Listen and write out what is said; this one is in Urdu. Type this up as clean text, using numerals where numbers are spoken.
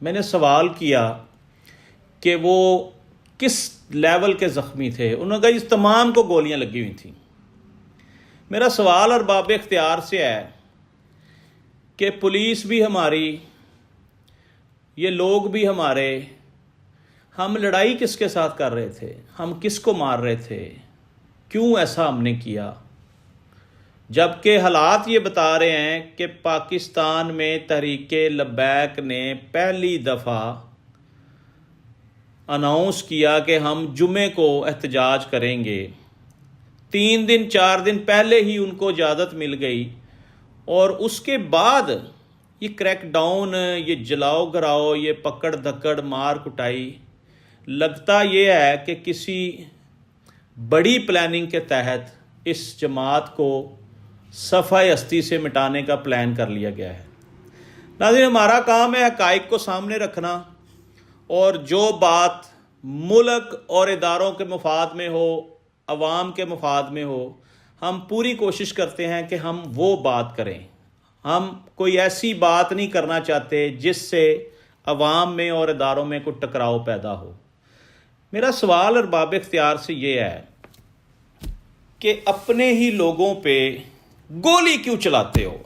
میں نے سوال کیا کہ وہ کس لیول کے زخمی تھے. انہوں نے کہا اس تمام کو گولیاں لگی ہوئی تھیں. میرا سوال اور باب اختیار سے ہے کہ پولیس بھی ہماری، یہ لوگ بھی ہمارے، ہم لڑائی کس کے ساتھ کر رہے تھے؟ ہم کس کو مار رہے تھے؟ کیوں ایسا ہم نے کیا؟ جبکہ حالات یہ بتا رہے ہیں کہ پاکستان میں تحریک لبیک نے پہلی دفعہ اناؤنس کیا کہ ہم جمعے کو احتجاج کریں گے. 3 دن 4 دن پہلے ہی ان کو اجازت مل گئی، اور اس کے بعد یہ کریک ڈاؤن، یہ جلاؤ گراؤ، یہ پکڑ دھکڑ مار کٹائی، لگتا یہ ہے کہ کسی بڑی پلاننگ کے تحت اس جماعت کو صفحہ ہستی سے مٹانے کا پلان کر لیا گیا ہے. ناظرین، ہمارا کام ہے حقائق کو سامنے رکھنا، اور جو بات ملک اور اداروں کے مفاد میں ہو، عوام کے مفاد میں ہو، ہم پوری کوشش کرتے ہیں کہ ہم وہ بات کریں. ہم کوئی ایسی بات نہیں کرنا چاہتے جس سے عوام میں اور اداروں میں کوئی ٹکراؤ پیدا ہو. میرا سوال اور باب اختیار سے یہ ہے کہ اپنے ہی لوگوں پہ گولی کیوں چلاتے ہو؟